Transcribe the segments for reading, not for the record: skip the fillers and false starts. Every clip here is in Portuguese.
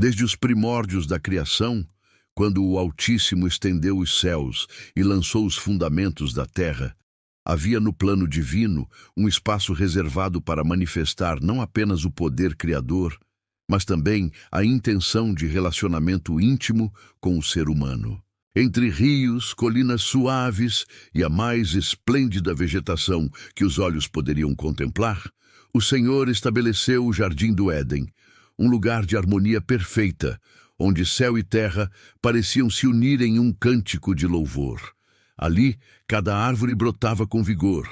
Desde os primórdios da criação, quando o Altíssimo estendeu os céus e lançou os fundamentos da terra, havia no plano divino um espaço reservado para manifestar não apenas o poder criador, mas também a intenção de relacionamento íntimo com o ser humano. Entre rios, colinas suaves e a mais esplêndida vegetação que os olhos poderiam contemplar, o Senhor estabeleceu o Jardim do Éden, um lugar de harmonia perfeita, onde céu e terra pareciam se unir em um cântico de louvor. Ali, cada árvore brotava com vigor,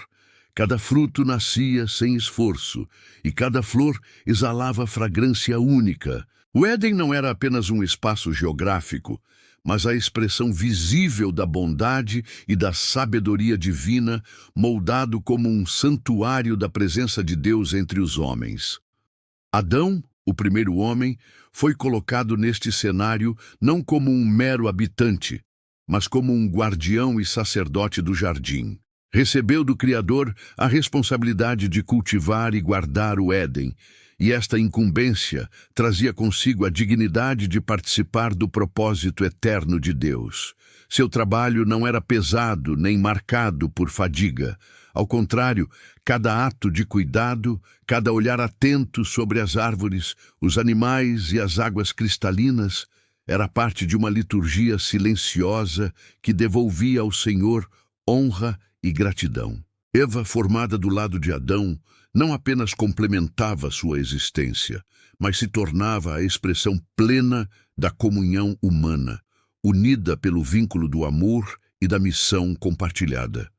cada fruto nascia sem esforço, e cada flor exalava fragrância única. O Éden não era apenas um espaço geográfico, mas a expressão visível da bondade e da sabedoria divina, moldado como um santuário da presença de Deus entre os homens. Adão, o primeiro homem, foi colocado neste cenário não como um mero habitante, mas como um guardião e sacerdote do jardim. Recebeu do Criador a responsabilidade de cultivar e guardar o Éden, e esta incumbência trazia consigo a dignidade de participar do propósito eterno de Deus. Seu trabalho não era pesado nem marcado por fadiga. Ao contrário, cada ato de cuidado, cada olhar atento sobre as árvores, os animais e as águas cristalinas, era parte de uma liturgia silenciosa que devolvia ao Senhor honra e gratidão. Eva, formada do lado de Adão, não apenas complementava sua existência, mas se tornava a expressão plena da comunhão humana, unida pelo vínculo do amor e da missão compartilhada.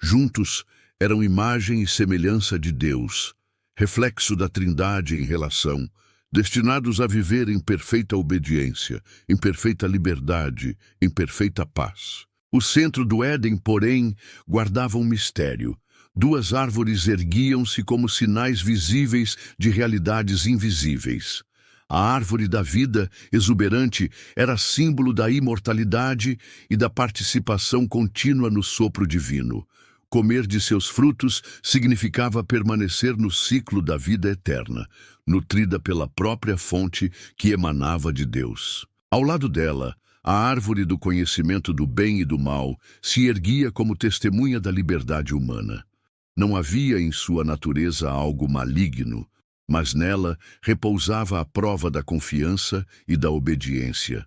Juntos, eram imagem e semelhança de Deus, reflexo da Trindade em relação, destinados a viver em perfeita obediência, em perfeita liberdade, em perfeita paz. O centro do Éden, porém, guardava um mistério. Duas árvores erguiam-se como sinais visíveis de realidades invisíveis. A árvore da vida, exuberante, era símbolo da imortalidade e da participação contínua no sopro divino. Comer de seus frutos significava permanecer no ciclo da vida eterna, nutrida pela própria fonte que emanava de Deus. Ao lado dela, a árvore do conhecimento do bem e do mal se erguia como testemunha da liberdade humana. Não havia em sua natureza algo maligno, mas nela repousava a prova da confiança e da obediência.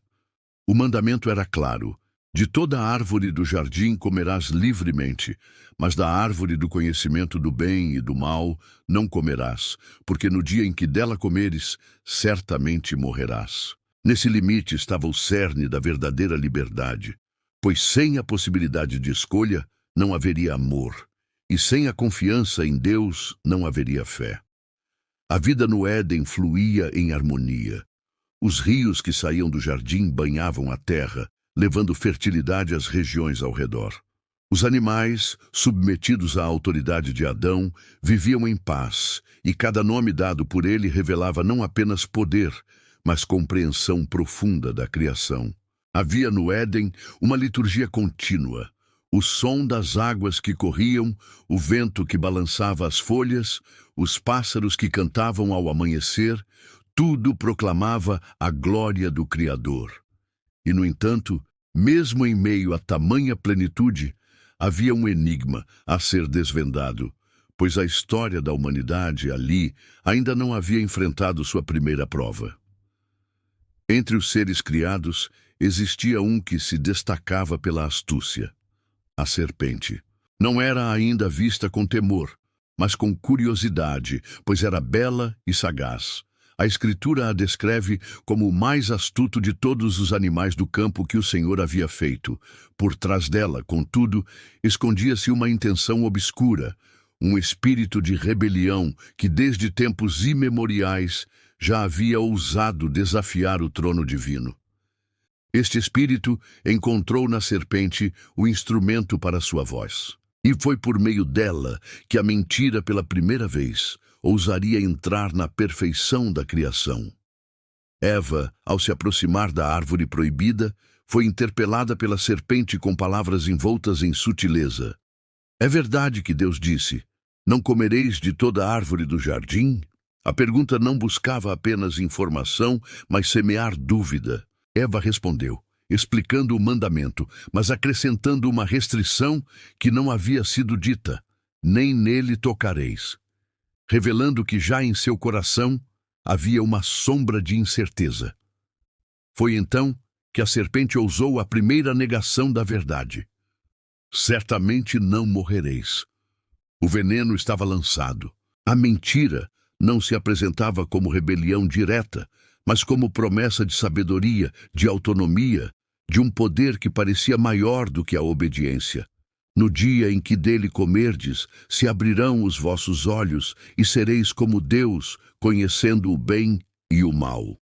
O mandamento era claro: de toda árvore do jardim comerás livremente, mas da árvore do conhecimento do bem e do mal não comerás, porque no dia em que dela comeres, certamente morrerás. Nesse limite estava o cerne da verdadeira liberdade, pois sem a possibilidade de escolha não haveria amor, e sem a confiança em Deus não haveria fé. A vida no Éden fluía em harmonia. Os rios que saíam do jardim banhavam a terra, levando fertilidade às regiões ao redor. Os animais, submetidos à autoridade de Adão, viviam em paz, e cada nome dado por ele revelava não apenas poder, mas compreensão profunda da criação. Havia no Éden uma liturgia contínua. O som das águas que corriam, o vento que balançava as folhas, os pássaros que cantavam ao amanhecer, tudo proclamava a glória do Criador. E, no entanto, mesmo em meio a tamanha plenitude, havia um enigma a ser desvendado, pois a história da humanidade ali ainda não havia enfrentado sua primeira prova. Entre os seres criados, existia um que se destacava pela astúcia: a serpente. Não era ainda vista com temor, mas com curiosidade, pois era bela e sagaz. A Escritura a descreve como o mais astuto de todos os animais do campo que o Senhor havia feito. Por trás dela, contudo, escondia-se uma intenção obscura, um espírito de rebelião que desde tempos imemoriais já havia ousado desafiar o trono divino. Este espírito encontrou na serpente o instrumento para sua voz. E foi por meio dela que a mentira pela primeira vez ousaria entrar na perfeição da criação. Eva, ao se aproximar da árvore proibida, foi interpelada pela serpente com palavras envoltas em sutileza. É verdade que Deus disse: não comereis de toda árvore do jardim? A pergunta não buscava apenas informação, mas semear dúvida. Eva respondeu, explicando o mandamento, mas acrescentando uma restrição que não havia sido dita: nem nele tocareis, revelando que já em seu coração havia uma sombra de incerteza. Foi então que a serpente ousou a primeira negação da verdade. Certamente não morrereis. O veneno estava lançado. A mentira não se apresentava como rebelião direta, mas como promessa de sabedoria, de autonomia, de um poder que parecia maior do que a obediência. No dia em que dele comerdes, se abrirão os vossos olhos e sereis como Deus, conhecendo o bem e o mal.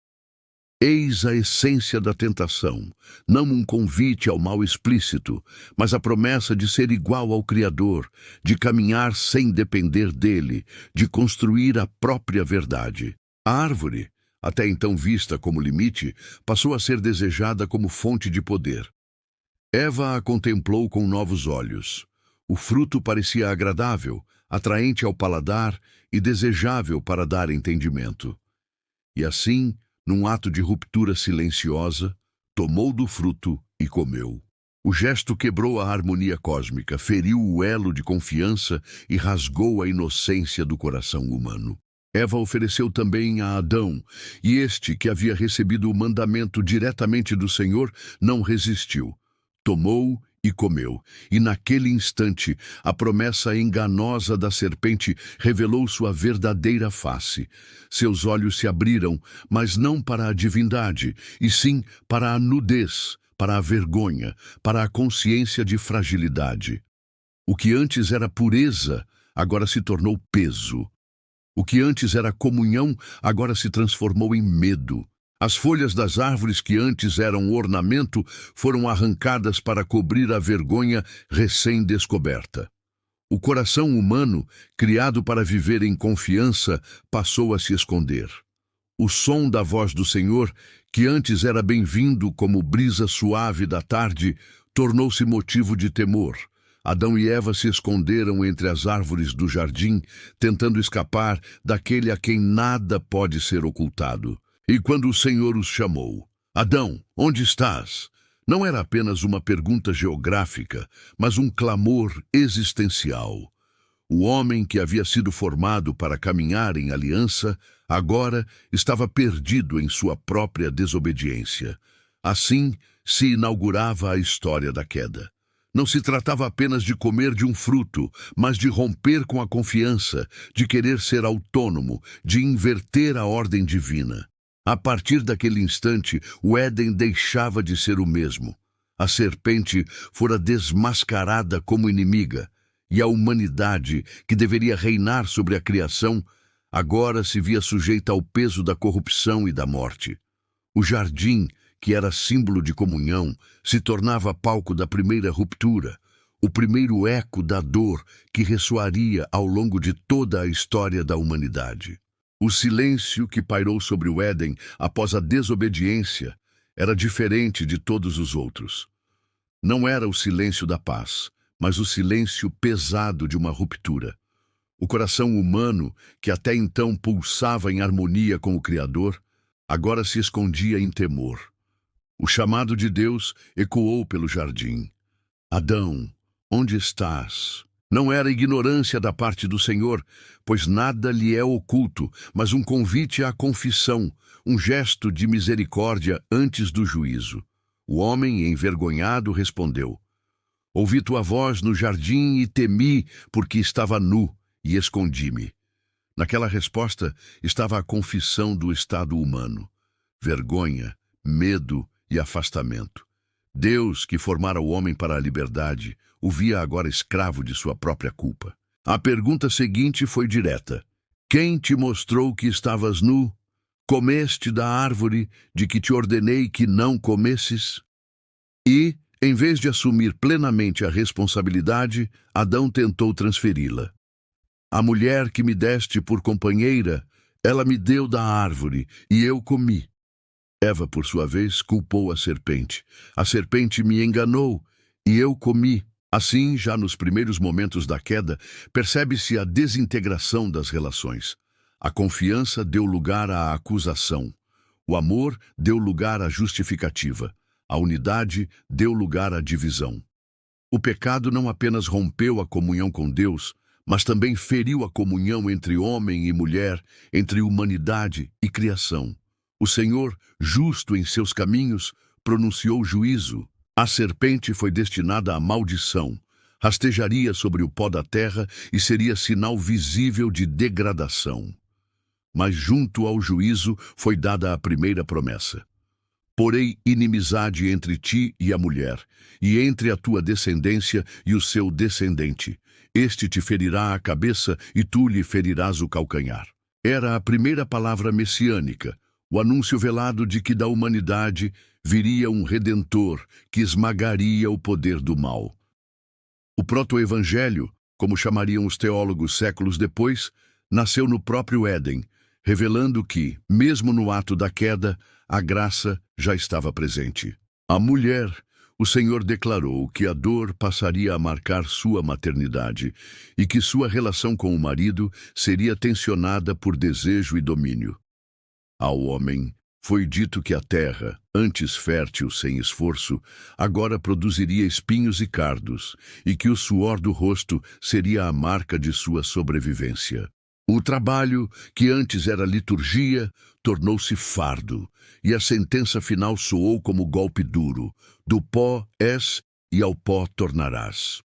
Eis a essência da tentação, não um convite ao mal explícito, mas a promessa de ser igual ao Criador, de caminhar sem depender dele, de construir a própria verdade. A árvore, até então vista como limite, passou a ser desejada como fonte de poder. Eva a contemplou com novos olhos. O fruto parecia agradável, atraente ao paladar e desejável para dar entendimento. E assim, num ato de ruptura silenciosa, tomou do fruto e comeu. O gesto quebrou a harmonia cósmica, feriu o elo de confiança e rasgou a inocência do coração humano. Eva ofereceu também a Adão, e este, que havia recebido o mandamento diretamente do Senhor, não resistiu. Tomou e comeu, e naquele instante a promessa enganosa da serpente revelou sua verdadeira face. Seus olhos se abriram, mas não para a divindade, e sim para a nudez, para a vergonha, para a consciência de fragilidade. O que antes era pureza, agora se tornou peso. O que antes era comunhão, agora se transformou em medo. As folhas das árvores que antes eram ornamento foram arrancadas para cobrir a vergonha recém-descoberta. O coração humano, criado para viver em confiança, passou a se esconder. O som da voz do Senhor, que antes era bem-vindo como brisa suave da tarde, tornou-se motivo de temor. Adão e Eva se esconderam entre as árvores do jardim, tentando escapar daquele a quem nada pode ser ocultado. E quando o Senhor os chamou, Adão, onde estás? Não era apenas uma pergunta geográfica, mas um clamor existencial. O homem que havia sido formado para caminhar em aliança, agora estava perdido em sua própria desobediência. Assim se inaugurava a história da queda. Não se tratava apenas de comer de um fruto, mas de romper com a confiança, de querer ser autônomo, de inverter a ordem divina. A partir daquele instante, o Éden deixava de ser o mesmo. A serpente fora desmascarada como inimiga, e a humanidade, que deveria reinar sobre a criação, agora se via sujeita ao peso da corrupção e da morte. O jardim, que era símbolo de comunhão, se tornava palco da primeira ruptura, o primeiro eco da dor que ressoaria ao longo de toda a história da humanidade. O silêncio que pairou sobre o Éden após a desobediência era diferente de todos os outros. Não era o silêncio da paz, mas o silêncio pesado de uma ruptura. O coração humano, que até então pulsava em harmonia com o Criador, agora se escondia em temor. O chamado de Deus ecoou pelo jardim. Adão, onde estás? Não era ignorância da parte do Senhor, pois nada lhe é oculto, mas um convite à confissão, um gesto de misericórdia antes do juízo. O homem, envergonhado, respondeu: Ouvi tua voz no jardim e temi, porque estava nu, e escondi-me. Naquela resposta estava a confissão do estado humano: vergonha, medo e afastamento. Deus, que formara o homem para a liberdade, o via agora escravo de sua própria culpa. A pergunta seguinte foi direta: Quem te mostrou que estavas nu? Comeste da árvore de que te ordenei que não comesses? E, em vez de assumir plenamente a responsabilidade, Adão tentou transferi-la. A mulher que me deste por companheira, ela me deu da árvore, e eu comi. Eva, por sua vez, culpou a serpente. A serpente me enganou, e eu comi. Assim, já nos primeiros momentos da queda, percebe-se a desintegração das relações. A confiança deu lugar à acusação. O amor deu lugar à justificativa. A unidade deu lugar à divisão. O pecado não apenas rompeu a comunhão com Deus, mas também feriu a comunhão entre homem e mulher, entre humanidade e criação. O Senhor, justo em seus caminhos, pronunciou juízo. A serpente foi destinada à maldição. Rastejaria sobre o pó da terra e seria sinal visível de degradação. Mas junto ao juízo foi dada a primeira promessa. Porei inimizade entre ti e a mulher, e entre a tua descendência e o seu descendente. Este te ferirá a cabeça e tu lhe ferirás o calcanhar. Era a primeira palavra messiânica, o anúncio velado de que da humanidade viria um Redentor que esmagaria o poder do mal. O proto-evangelho, como chamariam os teólogos séculos depois, nasceu no próprio Éden, revelando que, mesmo no ato da queda, a graça já estava presente. A mulher, o Senhor declarou que a dor passaria a marcar sua maternidade e que sua relação com o marido seria tensionada por desejo e domínio. Ao homem, foi dito que a terra, antes fértil sem esforço, agora produziria espinhos e cardos, e que o suor do rosto seria a marca de sua sobrevivência. O trabalho, que antes era liturgia, tornou-se fardo, e a sentença final soou como golpe duro: do pó és e ao pó tornarás.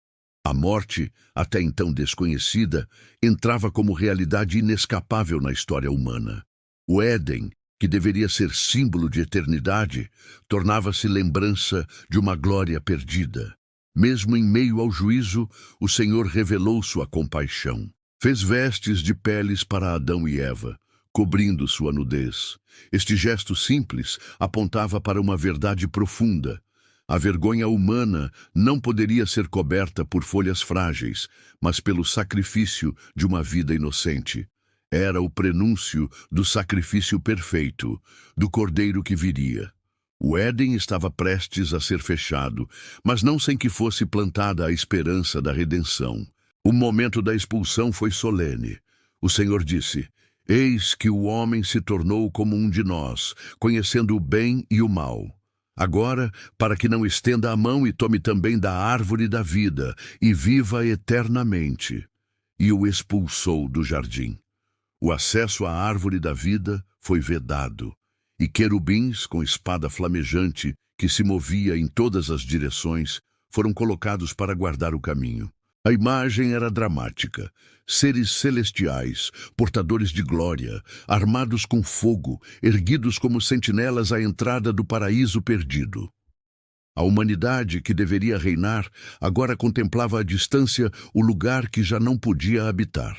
A morte, até então desconhecida, entrava como realidade inescapável na história humana. O Éden, que deveria ser símbolo de eternidade, tornava-se lembrança de uma glória perdida. Mesmo em meio ao juízo, o Senhor revelou sua compaixão. Fez vestes de peles para Adão e Eva, cobrindo sua nudez. Este gesto simples apontava para uma verdade profunda. A vergonha humana não poderia ser coberta por folhas frágeis, mas pelo sacrifício de uma vida inocente. Era o prenúncio do sacrifício perfeito, do cordeiro que viria. O Éden estava prestes a ser fechado, mas não sem que fosse plantada a esperança da redenção. O momento da expulsão foi solene. O Senhor disse: eis que o homem se tornou como um de nós, conhecendo o bem e o mal. Agora, para que não estenda a mão e tome também da árvore da vida, e viva eternamente. E o expulsou do jardim. O acesso à árvore da vida foi vedado, e querubins com espada flamejante, que se movia em todas as direções, foram colocados para guardar o caminho. A imagem era dramática. Seres celestiais, portadores de glória, armados com fogo, erguidos como sentinelas à entrada do paraíso perdido. A humanidade, que deveria reinar, agora contemplava à distância o lugar que já não podia habitar.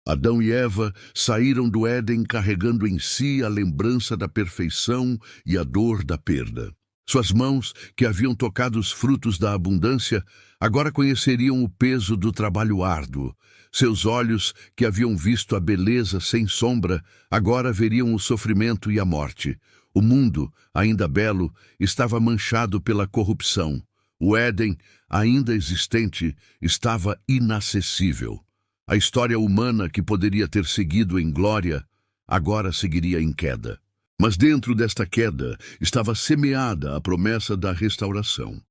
Adão e Eva saíram do Éden carregando em si a lembrança da perfeição e a dor da perda. Suas mãos, que haviam tocado os frutos da abundância, agora conheceriam o peso do trabalho árduo. Seus olhos, que haviam visto a beleza sem sombra, agora veriam o sofrimento e a morte. O mundo, ainda belo, estava manchado pela corrupção. O Éden, ainda existente, estava inacessível. A história humana, que poderia ter seguido em glória, agora seguiria em queda. Mas dentro desta queda estava semeada a promessa da restauração.